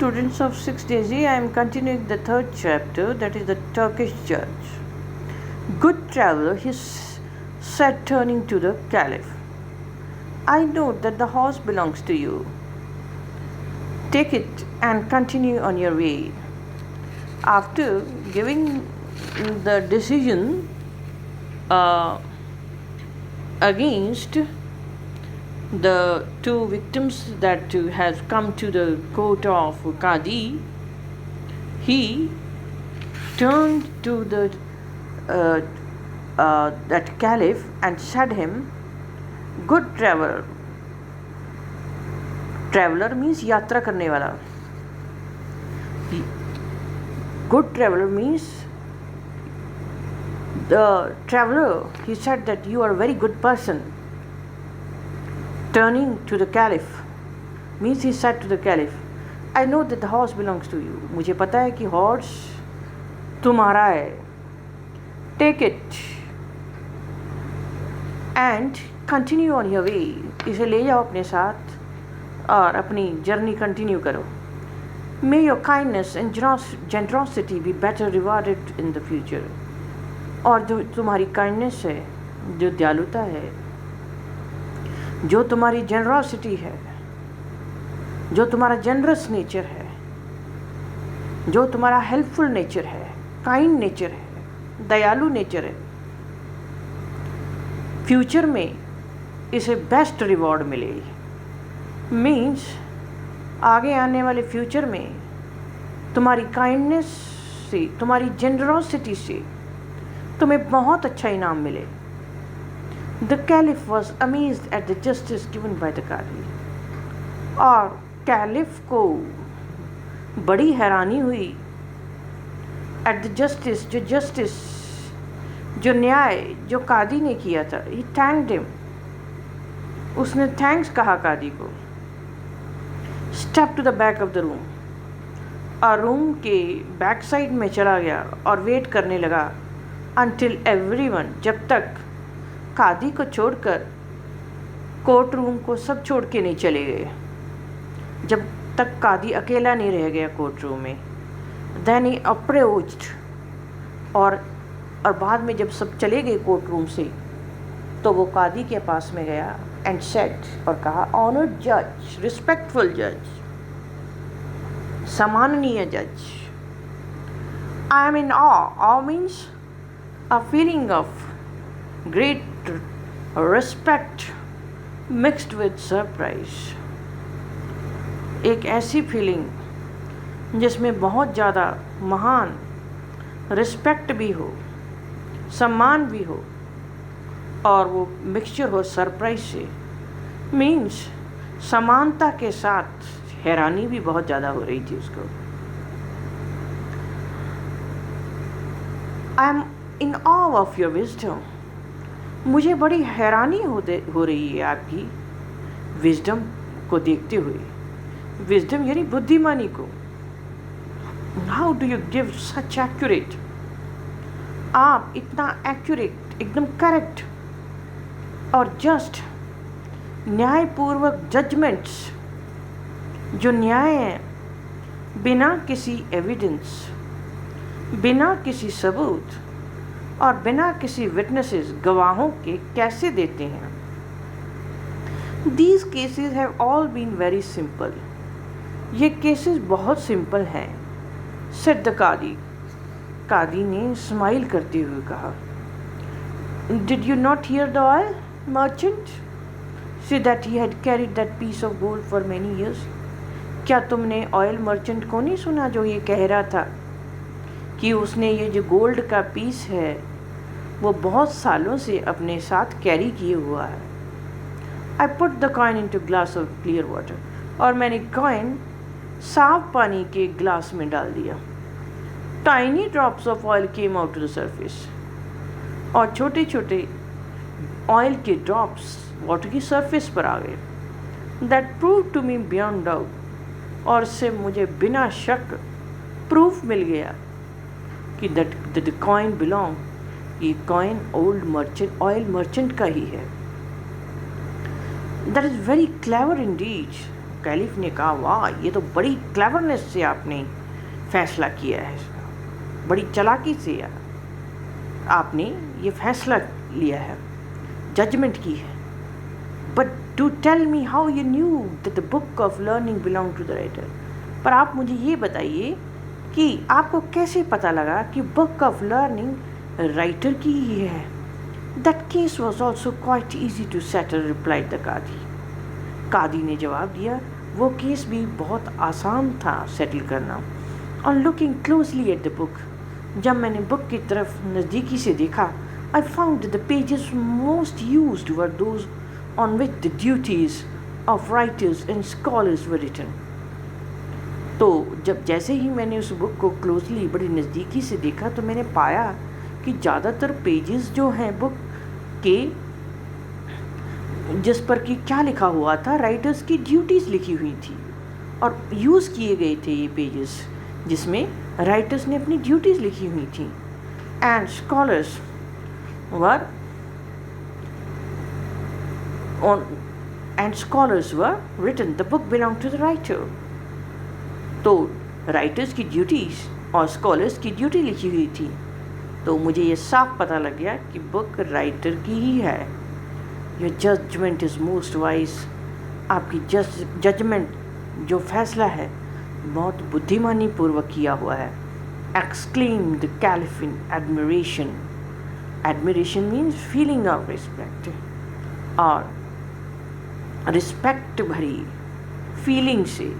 Students of 6 days, I am continuing the third chapter, that is the Turkish judge. Good traveler, he said, turning to the caliph, I know that the horse belongs to you. Take it and continue on your way. After giving the decision against the two victims that have come to the court of Qadi, he turned to the that caliph and said him, good traveler. Traveler means yatra karne wala. Good traveler means the traveler, he said that you are a very good person. Turning to the caliph means he said to the caliph, I know that the horse belongs to you. मुझे पता है कि horse तुम्हारा है. Take it and continue on your way. इसे ले जाओ अपने साथ और अपनी जर्नी कंटिन्यू करो. May your kindness and generosity be better rewarded in the future. और जो तुम्हारी काइंडनेस है, जो दयालुता है, जो तुम्हारी जेनरॉसिटी है, जो तुम्हारा जेनरस नेचर है, जो तुम्हारा हेल्पफुल नेचर है, काइंड नेचर है, दयालु नेचर है, फ्यूचर में इसे बेस्ट रिवॉर्ड मिले. मीन्स आगे आने वाले फ्यूचर में तुम्हारी काइंडनेस से, तुम्हारी जेनरॉसिटी से तुम्हें बहुत अच्छा इनाम मिले. The caliph was amazed at the justice given by the Qadi. और कैलिफ को बड़ी हैरानी हुई at the justice, जो न्याय जो कादी ने किया था. He thanked him. उसने थैंक्स कहा कादी को. Step to the back of the room. और रूम के बैक साइड में चला गया और वेट करने लगा until everyone, जब तक कादी को छोड़कर कोर्ट रूम को सब छोड़ के नहीं चले गए, जब तक कादी अकेला नहीं रह गया कोर्ट रूम में. Then he approached, और बाद में जब सब चले गए कोर्ट रूम से, तो वो कादी के पास में गया and said, और कहा, ऑनर्ड जज, रिस्पेक्टफुल जज, सम्माननीय जज, I am in awe. Awe means a feeling of great respect mixed with surprise. एक ऐसी फीलिंग जिसमें बहुत ज़्यादा महान रिस्पेक्ट भी हो, सम्मान भी हो, और वो मिक्सचर हो सरप्राइज से. मीन्स समानता के साथ हैरानी भी बहुत ज़्यादा हो रही थी उसको. I am in awe of your wisdom. मुझे बड़ी हैरानी हो रही है आपकी विजडम को देखते हुए. विजडम यानी बुद्धिमानी को. How do you give such accurate. आप इतना एक्यूरेट, एकदम करेक्ट और जस्ट न्यायपूर्वक जजमेंट्स, जो न्याय है, बिना किसी एविडेंस, बिना किसी सबूत और बिना किसी विटनेसेस, गवाहों के कैसे देते हैं. These cases have all been very simple. ये केसेस बहुत सिंपल हैं. said the Qadi. कादी ने स्माइल करते हुए कहा, Did you not hear the oil merchant say that he had carried that piece of gold for many years? क्या तुमने oil merchant को नहीं सुना जो ये कह रहा था कि उसने ये जो गोल्ड का पीस है वो बहुत सालों से अपने साथ कैरी किए हुआ है. I put the coin into glass of clear water. और मैंने कॉइन साफ पानी के ग्लास में डाल दिया. Tiny drops of oil came out to the surface. और छोटे छोटे ऑयल के ड्रॉप्स वाटर की सरफेस पर आ गए. That prove to me beyond doubt. और इससे मुझे बिना शक प्रूफ मिल गया कि दैट कॉइन बिलोंग, ये coin old merchant, oil merchant का ही है. That is very clever indeed. Caliph ने कहा, वाह, ये तो बड़ी क्लेवरनेस से आपने फैसला किया है, बड़ी चालाकी से आपने ये फैसला लिया है, जजमेंट की है. But do tell me how you knew that the book of learning belong to the writer. पर आप मुझे ये बताइए कि आपको कैसे पता लगा कि बुक ऑफ लर्निंग राइटर की ही है. That case was also quite easy to settle, replied the qadi. Qadi ने जवाब दिया, वो केस भी बहुत आसान था सेटल करना. On looking closely at the book, जब मैंने बुक की तरफ नज़दीकी से देखा, I found the pages most used were those on which the duties of writers and scholars were written. तो जब जैसे ही मैंने उस बुक को क्लोजली बड़ी नज़दीकी से देखा तो मैंने पाया कि ज़्यादातर पेजेस जो हैं बुक के, जिस पर कि क्या लिखा हुआ था, राइटर्स की ड्यूटीज़ लिखी हुई थी और यूज़ किए गए थे ये पेजेस जिसमें राइटर्स ने अपनी ड्यूटीज़ लिखी हुई थी. And scholars were written, the book belong to the writer. तो राइटर्स की ड्यूटीज़ और स्कॉलर्स की ड्यूटी लिखी हुई थी. तो मुझे ये साफ पता लग गया कि बुक राइटर की ही है. Your judgement is most wise. आपकी जजमेंट, जो फैसला है, बहुत बुद्धिमानी पूर्वक किया हुआ है. Exclaim the caliph in admiration. Admiration means feeling of respect, और रिस्पेक्ट भरी फीलिंग से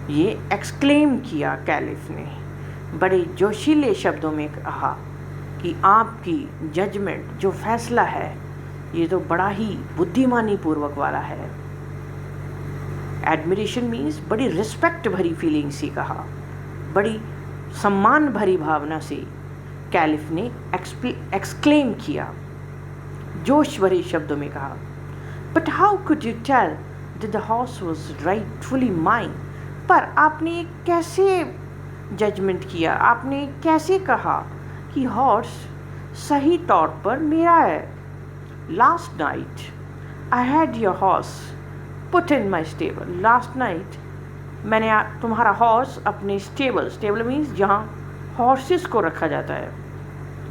ये एक्सक्लेम किया कैलिफ ने. बड़े जोशीले शब्दों में कहा कि आपकी जजमेंट, जो फैसला है, ये तो बड़ा ही बुद्धिमानी पूर्वक वाला है. एडमिरेशन मीन्स बड़ी रिस्पेक्ट भरी फीलिंग से कहा, बड़ी सम्मान भरी भावना से कैलिफ ने एक्सक्लेम किया, जोश भरे शब्दों में कहा. But how could you tell that the horse was rightfully mine. पर आपने कैसे जजमेंट किया, आपने कैसे कहा कि हॉर्स सही तौर पर मेरा है. Last night I had your horse put in my stable. Last night मैंने तुम्हारा हॉर्स अपने स्टेबल मीन्स जहाँ हॉर्सेस को रखा जाता है,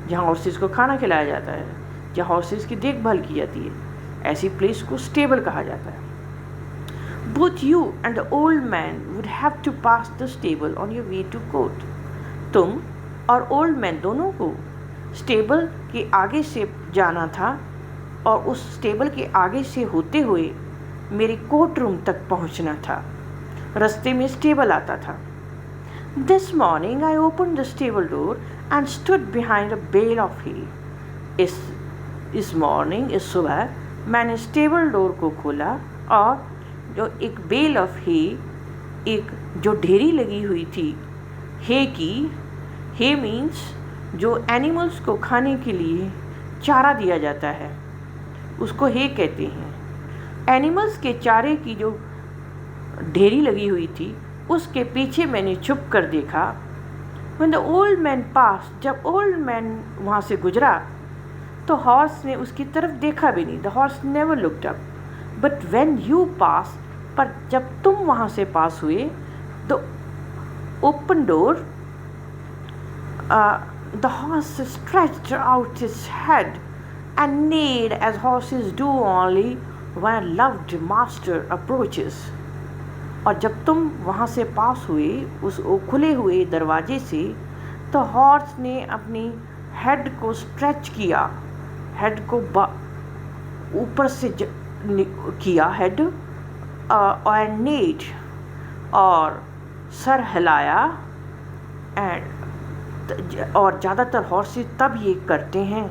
जहाँ हॉर्सेस को खाना खिलाया जाता है, जहाँ हॉर्सेस की देखभाल की जाती है, ऐसी प्लेस को स्टेबल कहा जाता है. Both you and the old man would have to pass the stable on your way to court. तुम और ओल्ड मैन दोनों को स्टेबल के आगे से जाना था और उस स्टेबल के आगे से होते हुए मेरे कोर्ट रूम तक पहुंचना था. रास्ते में स्टेबल आता था. This morning I opened the stable door and stood behind a bale of hay. इस सुबह मैंने स्टेबल डोर को खोला और जो एक बेल ऑफ हे, एक जो ढेरी लगी हुई थी हे की. हे मीन्स जो एनिमल्स को खाने के लिए चारा दिया जाता है, उसको हे कहते हैं. एनिमल्स के चारे की जो ढेरी लगी हुई थी, उसके पीछे मैंने छुप कर देखा. When the old man passed, जब ओल्ड मैन वहाँ से गुजरा तो हॉर्स ने उसकी तरफ देखा भी नहीं. The horse never looked up. But when you pass, पर जब तुम वहाँ से पास हुए, the open door, the horse stretched out his head and neighed as horses do only when a loved master approaches. और जब तुम वहाँ से पास हुए उस खुले हुए दरवाजे से, तो हॉर्स ने अपनी हेड को स्ट्रेच किया, हेड को ऊपर से किया हेड, और नेड और सर हिलाया. और ज़्यादातर हॉर्सेस तब ये करते हैं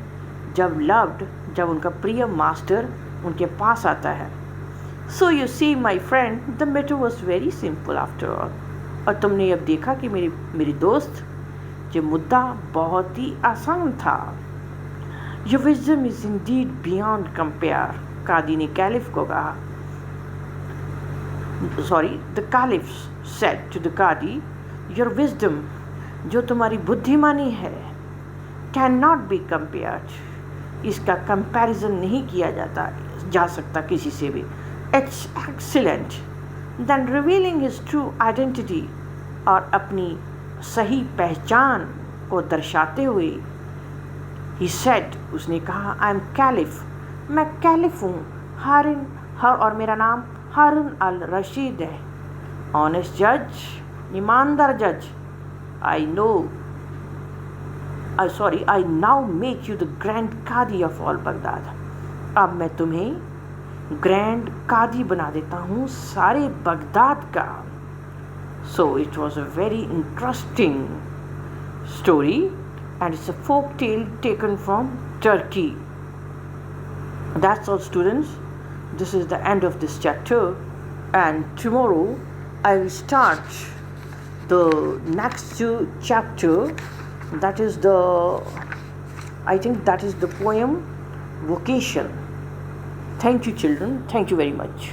जब उनका प्रिय मास्टर उनके पास आता है. So you see my friend, the matter was very simple after all. और तुमने अब देखा कि मेरी दोस्त, ये मुद्दा बहुत ही आसान था. Your wisdom is indeed beyond compare. Qadi ने कैलिफ को कहा, the caliph said to the qadi, your wisdom, जो तुम्हारी बुद्धिमानी है, कैन नॉट बी कंपेयर्ड. इसका कंपैरिजन नहीं किया जा सकता किसी से भी. It's excellent then revealing his true identity, और अपनी सही पहचान को दर्शाते हुए, he said, उसने कहा, I am Caliph, मैं कैलिफ हूँ, हारून, और मेरा नाम हारून अल रशीद है. Honest judge, ईमानदार जज, I now make you the Grand Qadi of all Baghdad. अब मैं तुम्हें ग्रैंड कादी बना देता हूँ सारे बगदाद का. So it was a very interesting story, and it's a folk tale taken from Turkey. That's all, students. This is the end of this chapter, and tomorrow I will start the next chapter. That is I think that is the poem Vocation. Thank you, children. Thank you very much.